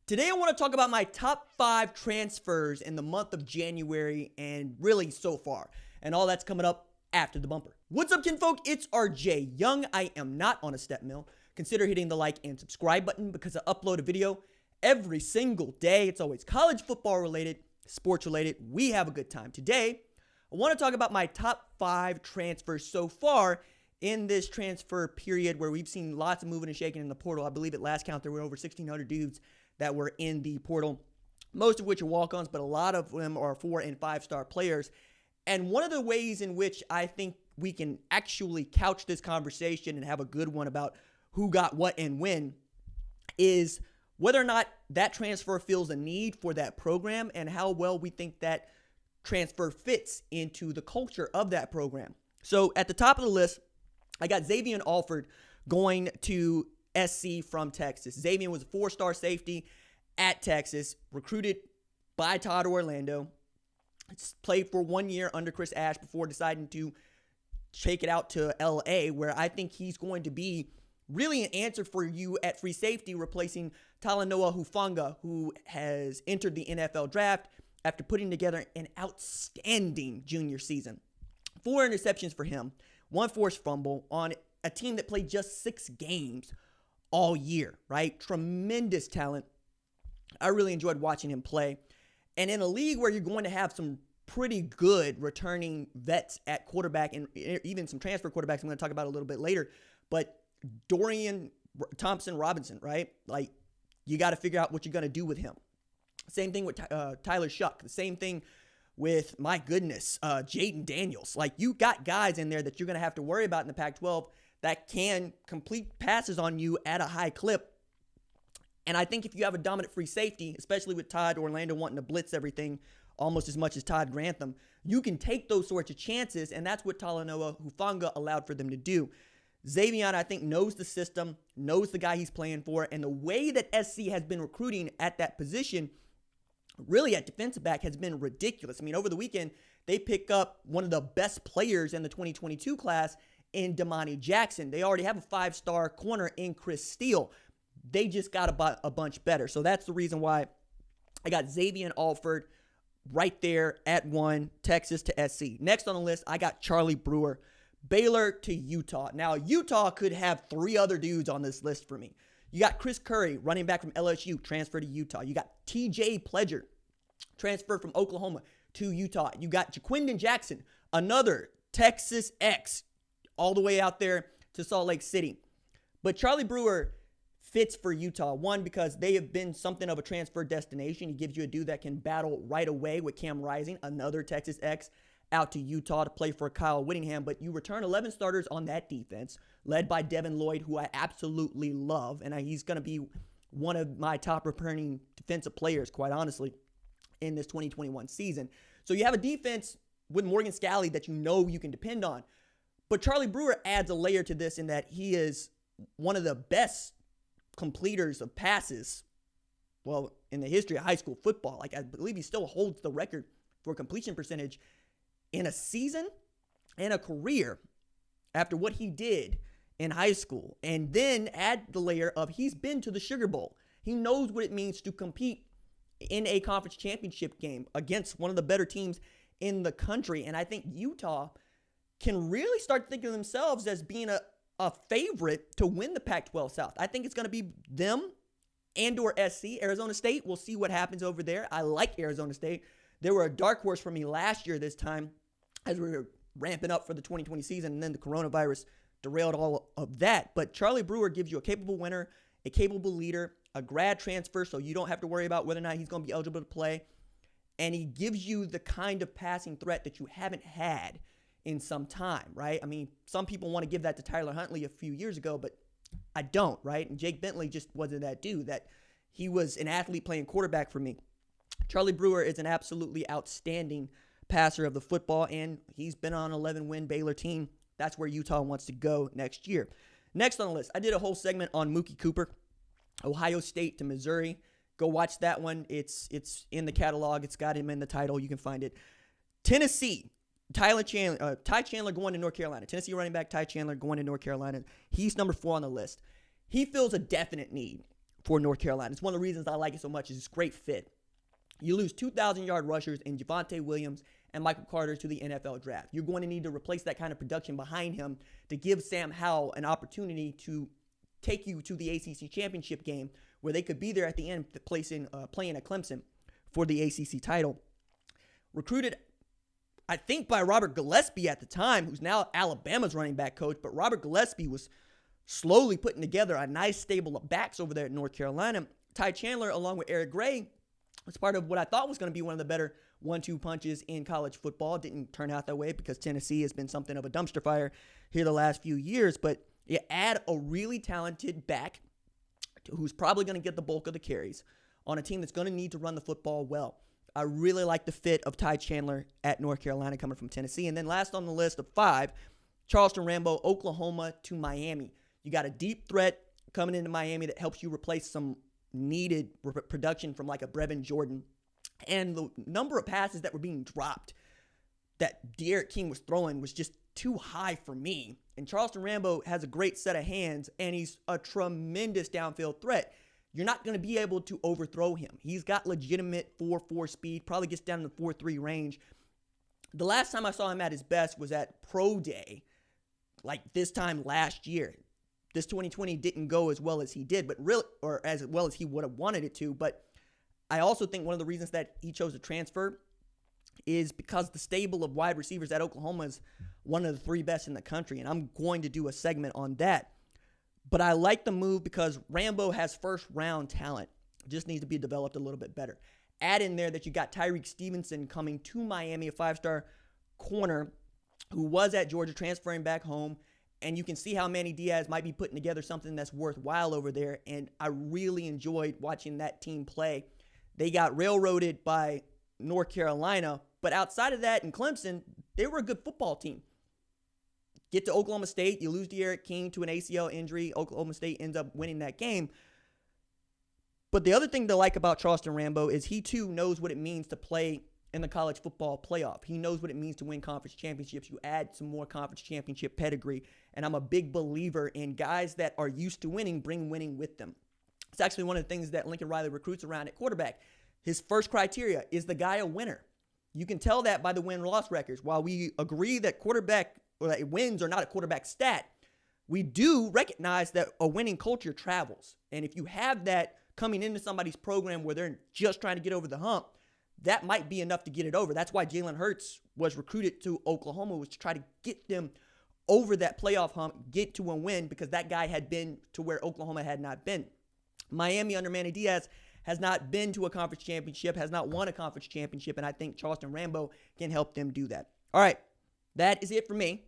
Today I want to talk about my top 5 transfers in the month of January and really so far. And all that's coming up after the bumper. What's up, kinfolk? It's RJ Young. I am not on a step mill. Consider hitting the like and subscribe button because I upload a video every single day. It's always college football related, sports related. We have a good time. Today, I want to talk about my top 5 transfers so far in this transfer period where we've seen lots of moving and shaking in the portal. I believe at last count there were over 1,600 dudes that were in the portal, most of which are walk-ons, but a lot of them are 4- and 5-star players. And one of the ways in which I think we can actually couch this conversation and have a good one about who got what and when is whether or not that transfer fills a need for that program and how well we think that transfer fits into the culture of that program. So at the top of the list, I got Xavion Alford going to SC from Texas. Xavion was a 4-star safety at Texas, recruited by Todd Orlando, played for 1 year under Chris Ash before deciding to take it out to LA, where I think he's going to be really an answer for you at free safety, replacing Talanoa Hufanga, who has entered the NFL draft after putting together an outstanding junior season. 4 interceptions for him, 1 forced fumble on a team that played just 6 games all year, right? Tremendous talent. I really enjoyed watching him play. And in a league where you're going to have some pretty good returning vets at quarterback and even some transfer quarterbacks I'm going to talk about a little bit later, but Dorian, Thompson, Robinson, right? Like, you got to figure out what you're going to do with him. Same thing with Tyler Shuck. The same thing with, my goodness, Jaden Daniels. Like, you got guys in there that you're going to have to worry about in the Pac-12 that can complete passes on you at a high clip. And I think if you have a dominant free safety, especially with Todd Orlando wanting to blitz everything almost as much as Todd Grantham, you can take those sorts of chances, and that's what Talanoa Hufanga allowed for them to do. Xavion, I think, knows the system, knows the guy he's playing for, and the way that SC has been recruiting at that position, really at defensive back, has been ridiculous. I mean, over the weekend, they pick up one of the best players in the 2022 class in Damani Jackson. They already have a 5-star corner in Chris Steele. They just got a bunch better. So that's the reason why I got Xavion Alford right there at 1, Texas to SC. Next on the list, I got Charlie Brewer, Baylor to Utah. Now, Utah could have 3 other dudes on this list for me. You got Chris Curry, running back from LSU, transferred to Utah. You got TJ Pledger, transferred from Oklahoma to Utah. You got Jaquindon Jackson, another Texas X, all the way out there to Salt Lake City. But Charlie Brewer fits for Utah. 1, because they have been something of a transfer destination. He gives you a dude that can battle right away with Cam Rising, another Texas X, out to Utah to play for Kyle Whittingham. But you return 11 starters on that defense, led by Devin Lloyd, who I absolutely love. And he's going to be one of my top returning defensive players, quite honestly, in this 2021 season. So you have a defense with Morgan Scalley that you know you can depend on. But Charlie Brewer adds a layer to this in that he is one of the best completers of passes, well, in the history of high school football. Like, I believe he still holds the record for completion percentage in a season and a career after what he did in high school. And then add the layer of he's been to the Sugar Bowl. He knows what it means to compete in a conference championship game against one of the better teams in the country. And I think Utah can really start thinking of themselves as being a favorite to win the Pac-12 South. I think it's going to be them and or SC. Arizona State, we'll see what happens over there. I like Arizona State. They were a dark horse for me last year this time as we were ramping up for the 2020 season, and then the coronavirus derailed all of that. But Charlie Brewer gives you a capable winner, a capable leader, a grad transfer, so you don't have to worry about whether or not he's going to be eligible to play. And he gives you the kind of passing threat that you haven't had in some time, right? I mean, some people want to give that to Tyler Huntley a few years ago, but I don't, right? And Jake Bentley just wasn't that dude. That he was an athlete playing quarterback for me. Charlie Brewer is an absolutely outstanding passer of the football, and he's been on an 11-win Baylor team. That's where Utah wants to go next year. Next on the list, I did a whole segment on Mookie Cooper, Ohio State to Missouri. Go watch that one. It's in the catalog. It's got him in the title. You can find it. Tennessee, Ty Chandler going to North Carolina. Tennessee running back Ty Chandler going to North Carolina. He's number 4 on the list. He fills a definite need for North Carolina. It's one of the reasons I like it so much is it's great fit. You lose 2,000-yard rushers in Javonte Williams and Michael Carter to the NFL draft. You're going to need to replace that kind of production behind him to give Sam Howell an opportunity to take you to the ACC championship game where they could be there at the end playing at Clemson for the ACC title. Recruited, I think, by Robert Gillespie at the time, who's now Alabama's running back coach, but Robert Gillespie was slowly putting together a nice stable of backs over there at North Carolina. Ty Chandler, along with Eric Gray, was part of what I thought was going to be one of the better 1-2 punches in college football. Didn't turn out that way because Tennessee has been something of a dumpster fire here the last few years. But you add a really talented back who's probably going to get the bulk of the carries on a team that's going to need to run the football well. I really like the fit of Ty Chandler at North Carolina coming from Tennessee. And then last on the list of 5, Charleston, Rambo, Oklahoma to Miami. You got a deep threat coming into Miami that helps you replace some needed production from like a Brevin Jordan. And the number of passes that were being dropped that D'Eriq King was throwing was just too high for me. And Charleston Rambo has a great set of hands, and he's a tremendous downfield threat. You're not going to be able to overthrow him. He's got legitimate 4.4 speed, probably gets down in the 4.3 range. The last time I saw him at his best was at Pro Day, like this time last year. This 2020 didn't go as well as he did, but really, or as well as he would have wanted it to. But I also think one of the reasons that he chose to transfer is because the stable of wide receivers at Oklahoma is one of the 3 best in the country, and I'm going to do a segment on that. But I like the move because Rambo has first-round talent. Just needs to be developed a little bit better. Add in there that you got Tyreek Stevenson coming to Miami, a 5-star corner who was at Georgia, transferring back home. And you can see how Manny Diaz might be putting together something that's worthwhile over there. And I really enjoyed watching that team play. They got railroaded by North Carolina. But outside of that, in Clemson, they were a good football team. Get to Oklahoma State, you lose D'Eriq King to an ACL injury. Oklahoma State ends up winning that game. But the other thing to like about Charleston Rambo is he, too, knows what it means to play in the college football playoff. He knows what it means to win conference championships. You add some more conference championship pedigree. And I'm a big believer in guys that are used to winning, bring winning with them. It's actually one of the things that Lincoln Riley recruits around at quarterback. His first criteria is the guy a winner. You can tell that by the win-loss records. While we agree that wins are not a quarterback stat, we do recognize that a winning culture travels. And if you have that coming into somebody's program where they're just trying to get over the hump, that might be enough to get it over. That's why Jalen Hurts was recruited to Oklahoma, was to try to get them over that playoff hump, get to a win, because that guy had been to where Oklahoma had not been. Miami under Manny Diaz has not been to a conference championship, has not won a conference championship, and I think Charleston Rambo can help them do that. All right, that is it for me.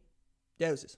Doses.